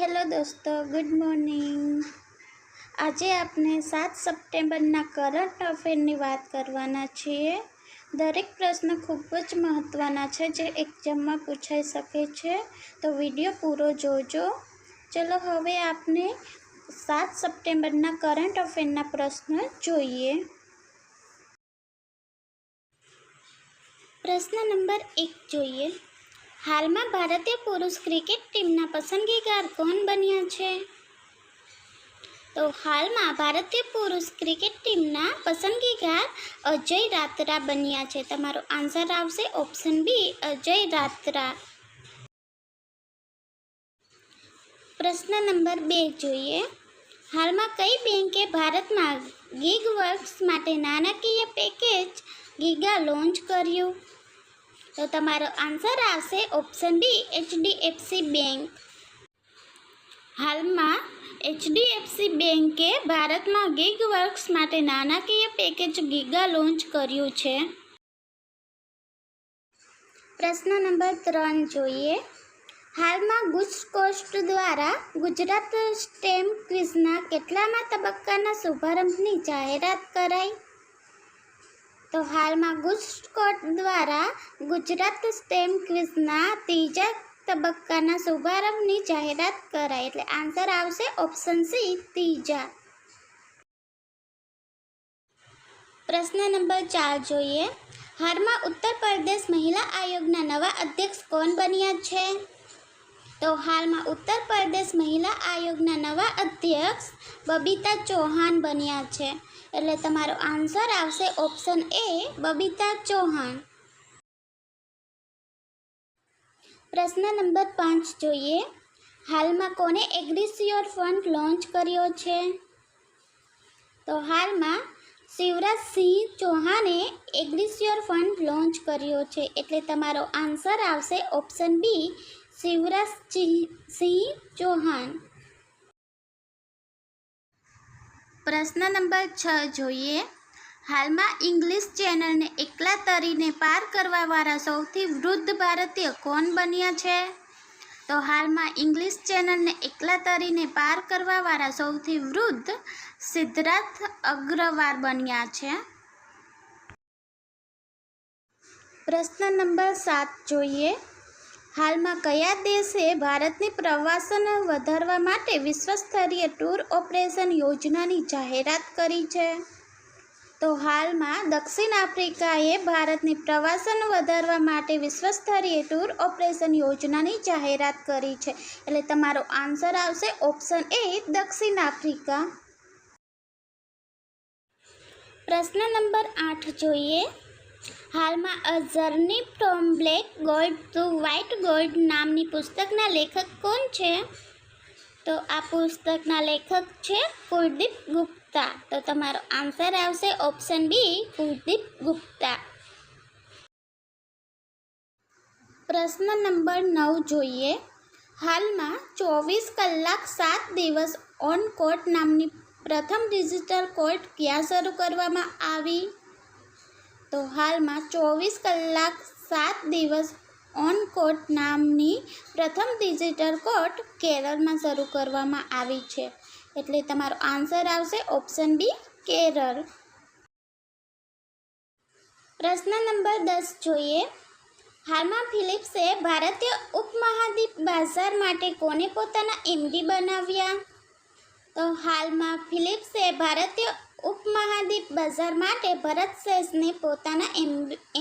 Hello દોસ્તો, good morning. આજે આપણે 7 સપ્ટેમ્બરના કરંટ અફેરની વાત કરવાના છીએ. દરેક પ્રશ્ન ખૂબ જ મહત્ત્વના છે જે એક્ઝામમાં પૂછાઈ શકે છે, તો વિડીયો પૂરો જોજો. ચલો હવે આપણે 7 સપ્ટેમ્બરના કરંટ અફેરના પ્રશ્ન જોઈએ. પ્રશ્ન નંબર 1 જોઈએ. હાલમાં ભારતીય પુરુષ ક્રિકેટ ટીમના પસંદગીકાર કોણ બન્યા છે? તો હાલમાં ભારતીય પુરુષ ક્રિકેટ ટીમના પસંદગીકાર અજય રાત્રા બન્યા છે. તમારો આન્સર આવશે ઓપ્શન બી, અજય રાત્રા. પ્રશ્ન નંબર 2 જોઈએ. હાલમાં કઈ બેંકે ભારતમાં ગીગ વર્ક્સ માટે નાણાકીય પેકેજ ગીગા લોન્ચ કર્યું? તો તમારો આન્સર આવશે ઓપ્શન બી, એચડીએફસી બેંક. હાલમાં એચડીએફસી બેંકે ભારતમાં ગીગ વર્ક્સ માટે નાણાકીય પેકેજ ગીગા લોન્ચ કર્યું છે. પ્રશ્ન નંબર 3 જોઈએ. હાલમાં ગુજ કોસ્ટ દ્વારા ગુજરાત સ્ટેમ ક્વિઝના કેટલામા તબક્કાના શુભારંભની જાહેરાત કરાઈ? તો હાલમાં ગુજકોટ દ્વારા ગુજરાત સ્ટેમ ક્વિઝના 3જા તબક્કાના શુભારંભની જાહેરાત કરાઈ, એટલે આન્સર આવશે ઓપ્શન સી, 3જા. પ્રશ્ન નંબર 4 જોઈએ. હાલમાં ઉત્તર પ્રદેશ મહિલા આયોગના નવા અધ્યક્ષ કોણ બન્યા છે? તો હાલમાં ઉત્તર પ્રદેશ મહિલા આયોગના નવા અધ્યક્ષ બબીતા ચૌહાણ બન્યા છે, એટલે તમારો આન્સર આવશે ઓપ્શન એ, બબીતા ચૌહાણ. પ્રશ્ન નંબર 5 જોઈએ. હાલમાં કોને એગ્રીશ્યોર ફંડ લોન્ચ કર્યો છે? તો હાલમાં શિવરાજસિંહ ચૌહાણે એગ્રીશ્યોર ફંડ લોન્ચ કર્યો છે, એટલે તમારો આન્સર આવશે ઓપ્શન બી, શિવરાજસિંહ ચૌહાણ. પ્રશ્ન નંબર 6 જોઈએ. હાલમાં ઇંગ્લિશ ચેનલને એકલા તરીને પાર કરવાવાળા સૌથી વૃદ્ધ ભારતીય કોણ બન્યા છે? તો હાલમાં ઇંગ્લિશ ચેનલને એકલા તરીને પાર કરવાવાળા સૌથી વૃદ્ધ સિદ્ધાર્થ અગ્રવાલ બન્યા છે. પ્રશ્ન નંબર 7 જોઈએ. હાલમાં કયા દેશે ભારતની પ્રવાસન વધારવા માટે વિશ્વસ્તરીય ટૂર ઓપરેશન યોજનાની જાહેરાત કરી છે? તો હાલમાં દક્ષિણ આફ્રિકાએ ભારતની પ્રવાસન વધારવા માટે વિશ્વસ્તરીય ટૂર ઓપરેશન યોજનાની જાહેરાત કરી છે, એટલે તમારો આન્સર આવશે ઓપ્શન એ, દક્ષિણ આફ્રિકા. પ્રશ્ન નંબર 8 જોઈએ. હાલમાં a journey from black gold to white gold નામની પુસ્તકના લેખક કોણ છે? તો આ પુસ્તકના લેખક છે કુલદીપ ગુપ્તા, તો તમારો આન્સર આવશે ઓપ્શન બી, કુલદીપ ગુપ્તા. પ્રશ્ન નંબર 9 જોઈએ. હાલમાં 24 કલાક 7 દિવસ ઓન કોર્ટ નામની પ્રથમ ડિજિટલ કોર્ટ ક્યાં શરૂ કરવામાં આવી? તો હાલમાં 24 કલાક 7 દિવસ ઓન કોર્ટ નામની પ્રથમ ડિજિટલ કોર્ટ કેરળમાં શરૂ કરવામાં આવી છે, એટલે તમારો આન્સર આવશે ઓપ્શન બી, કેરળ. પ્રશ્ન નંબર 10 જોઈએ. હાલમાં ફિલિપ્સે ભારતીય ઉપમહાદ્વીપ બજાર માટે કોને પોતાના એમડી બનાવ્યા? તો હાલમાં ફિલિપ્સે ભારતીય ઉપમહાદ્વીપ બજાર માટે ભરત શેષને પોતાના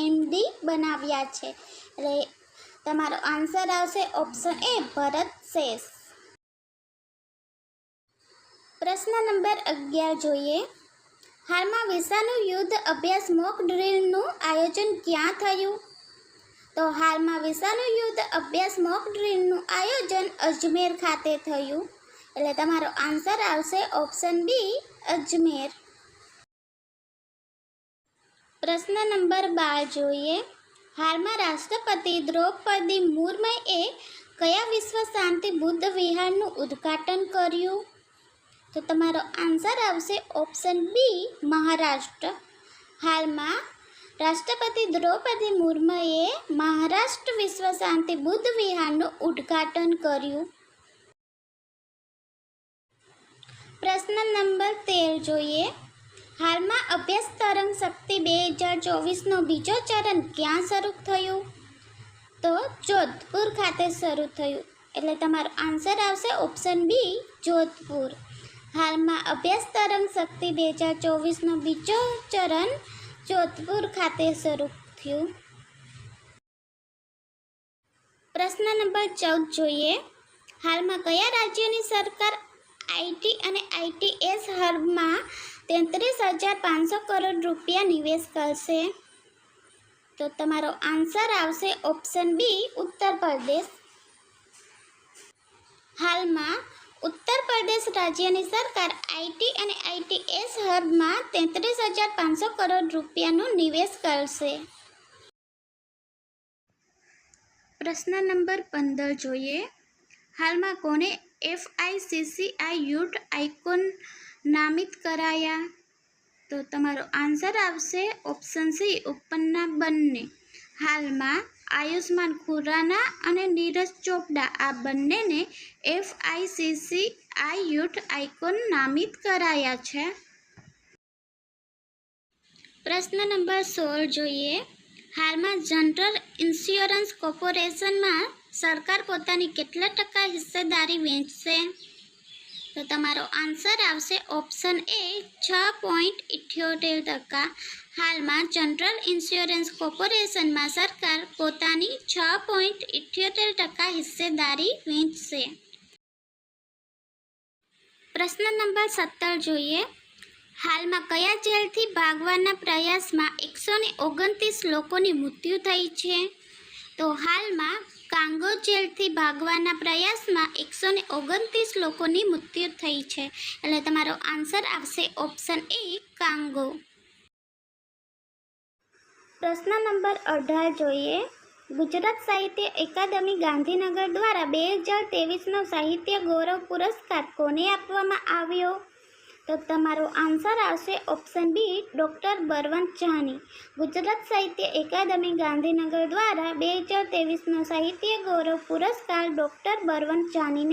એમડી બનાવ્યા છે, એટલે તમારો આન્સર આવશે ઓપ્શન એ, ભરત શેષ. પ્રશ્ન નંબર 11 જોઈએ. હાલમાં વિષાણુ યુદ્ધ અભ્યાસ મોક ડ્રીલનું આયોજન ક્યાં થયું? તો હાલમાં વિષાણુ યુદ્ધ અભ્યાસ મોક ડ્રીલનું આયોજન અજમેર ખાતે થયું, એટલે તમારો આન્સર આવશે ઓપ્શન બી, અજમેર. પ્રશ્ન નંબર 12 જોઈએ. હાલમાં રાષ્ટ્રપતિ દ્રૌપદી મુર્મુએ કયા વિશ્વ શાંતિ બુદ્ધ વિહારનું ઉદ્ઘાટન કર્યું? તો તમારો આન્સર આવશે ઓપ્શન બી, મહારાષ્ટ્ર. હાલમાં રાષ્ટ્રપતિ દ્રૌપદી મુર્મુએ મહારાષ્ટ્ર વિશ્વ શાંતિ બુદ્ધ વિહારનું ઉદ્ઘાટન કર્યું. પ્રશ્ન નંબર 13 જોઈએ. હાલમાં અભ્યાસ તરંગ શક્તિ 2024નો બીજો ચરણ ક્યાં શરૂ થયું? તો જોધપુર ખાતે શરૂ થયું. એટલે તમારો આન્સર આવશે ઓપ્શન બી, જોધપુર. હાલમાં અભ્યાસ તરંગ શક્તિ 2024નો બીજો ચરણ જોધપુર ખાતે શરૂ થયું. પ્રશ્ન નંબર 14 જોઈએ. હાલમાં કયા રાજ્યની સરકાર આઈટી અને આઈટીએસ હબમાં 33,500 કરોડ રૂપિયા નિવેશ કરશે? તો તમારો આન્સર આવશે ઓપ્શન બી, ઉત્તર પ્રદેશ. હાલમાં ઉત્તર પ્રદેશ રાજ્યની સરકાર આઈટી અને આઈટીએસ હબમાં 33,500 કરોડ રૂપિયાનો નિવેશ કરશે. પ્રશ્ન નંબર 15 જોઈએ. હાલમાં કોને FICCI યુથ આઇકોન નામિત કરાયા? તો તમારો આન્સર આવશે ઓપ્શન સી, ઉપરના બંને. હાલમાં આયુષ્માન ખુરાના અને નીરજ ચોપડા આ બંનેને FICCI યુથ આઇકોન નામિત કરાયા છે. પ્રશ્ન નંબર 16 જોઈએ. હાલમાં જનરલ ઇન્સ્યોરન્સ કોર્પોરેશનમાં સરકાર પોતાની કેટલા ટકા હિસ્સેદારી વેચશે? તો તમારો આન્સર આવશે ઓપ્શન એ, 6.78%. હાલમાં જનરલ ઇન્સ્યોરન્સ કોર્પોરેશનમાં સરકાર પોતાની 6.78% હિસ્સેદારી વેચશે. પ્રશ્ન નંબર 17 જોઈએ. હાલમાં કયા જેલથી ભાગવાના પ્રયાસમાં 129 લોકોની મૃત્યુ થઈ છે? તો હાલમાં કાંગો જેલથી ભાગવાના પ્રયાસમાં 129 લોકોની મૃત્યુ થઈ છે. એટલે તમારો આન્સર આવશે ઓપ્શન એ, કાંગો. પ્રશ્ન નંબર 18 જોઈએ. ગુજરાત સાહિત્ય એકાદમી ગાંધીનગર દ્વારા 2023નો સાહિત્ય ગૌરવ પુરસ્કાર કોને આપવામાં આવ્યો? તો તમારો આન્સર આવશે option B, doctor Balwant Jani. Gujarat Sahitya Akademi Gandhinagar દ્વારા 2023નો સાહિત્ય ગૌરવ પુરસ્કાર ડૉક્ટર બળવંત જાનીને